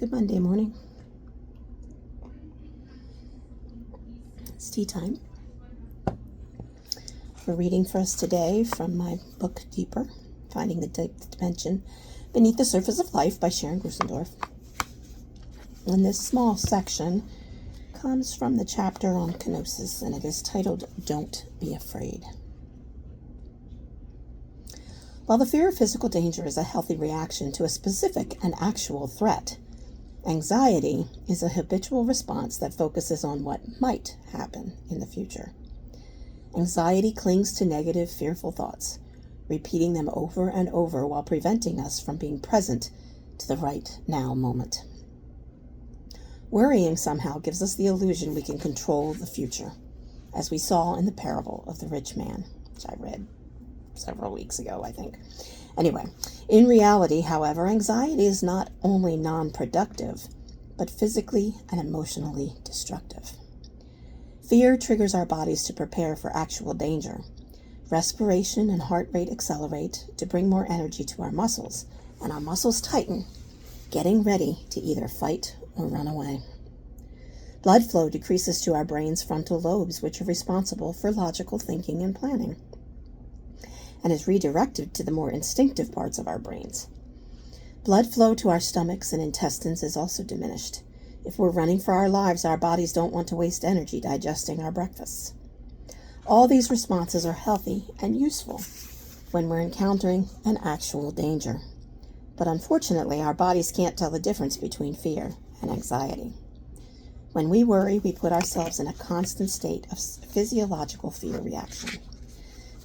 Good Monday morning. It's tea time. We're reading for us today from my book, Deeper, Finding the Dimension Beneath the Surface of Life by Sharon Grussendorff. And this small section comes from the chapter on kenosis, and it is titled, Don't Be Afraid. While the fear of physical danger is a healthy reaction to a specific and actual threat, anxiety is a habitual response that focuses on what might happen in the future. Anxiety clings to negative, fearful thoughts, repeating them over and over while preventing us from being present to the right now moment. Worrying somehow gives us the illusion we can control the future, as we saw in the parable of the rich man, which I read several weeks ago, I think. Anyway, in reality, however, anxiety is not only non-productive, but physically and emotionally destructive. Fear triggers our bodies to prepare for actual danger. Respiration and heart rate accelerate to bring more energy to our muscles, and our muscles tighten, getting ready to either fight or run away. Blood flow decreases to our brain's frontal lobes, which are responsible for logical thinking and planning, and is redirected to the more instinctive parts of our brains. Blood flow to our stomachs and intestines is also diminished. If we're running for our lives, our bodies don't want to waste energy digesting our breakfasts. All these responses are healthy and useful when we're encountering an actual danger. But unfortunately, our bodies can't tell the difference between fear and anxiety. When we worry, we put ourselves in a constant state of physiological fear reaction.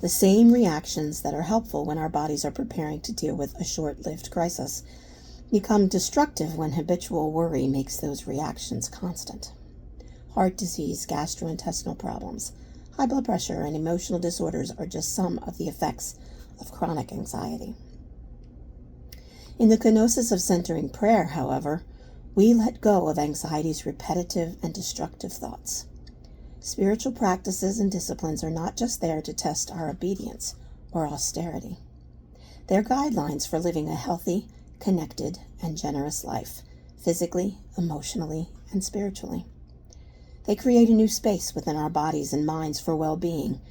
The same reactions that are helpful when our bodies are preparing to deal with a short-lived crisis become destructive when habitual worry makes those reactions constant. Heart disease, gastrointestinal problems, high blood pressure, and emotional disorders are just some of the effects of chronic anxiety. In the kenosis of centering prayer, however, we let go of anxiety's repetitive and destructive thoughts. Spiritual practices and disciplines are not just there to test our obedience or austerity. They're guidelines for living a healthy, connected, and generous life, physically, emotionally, and spiritually. They create a new space within our bodies and minds for well-being,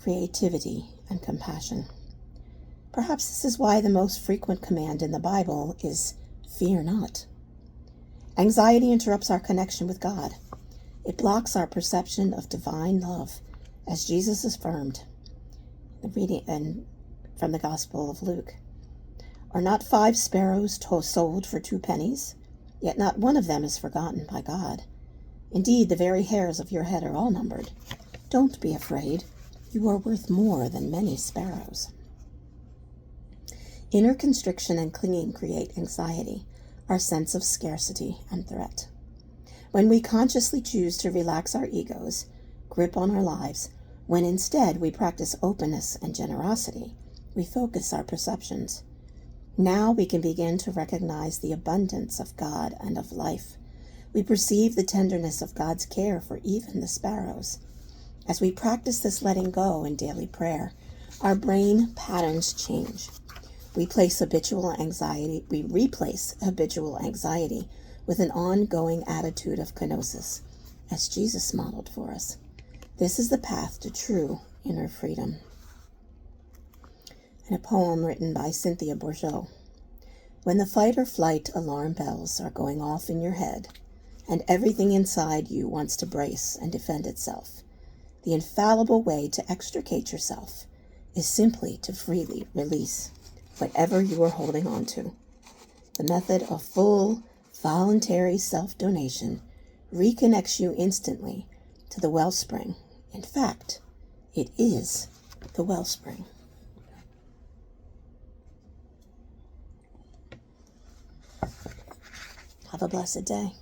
creativity, and compassion. Perhaps this is why the most frequent command in the Bible is, "Fear not." Anxiety interrupts our connection with God. It blocks our perception of divine love, as Jesus affirmed in the reading from the Gospel of Luke. Are not 5 sparrows sold for 2 pennies? Yet not one of them is forgotten by God. Indeed, the very hairs of your head are all numbered. Don't be afraid. You are worth more than many sparrows. Inner constriction and clinging create anxiety, our sense of scarcity and threat. When we consciously choose to relax our egos, grip on our lives, when instead we practice openness and generosity, we focus our perceptions. Now we can begin to recognize the abundance of God and of life. We perceive the tenderness of God's care for even the sparrows. As we practice this letting go in daily prayer, our brain patterns change. We replace habitual anxiety with an ongoing attitude of kenosis, as Jesus modeled for us. This is the path to true inner freedom. And a poem written by Cynthia Bourgeault. When the fight or flight alarm bells are going off in your head, and everything inside you wants to brace and defend itself, the infallible way to extricate yourself is simply to freely release whatever you are holding on to. The method of full, voluntary self-donation reconnects you instantly to the wellspring. In fact, it is the wellspring. Have a blessed day.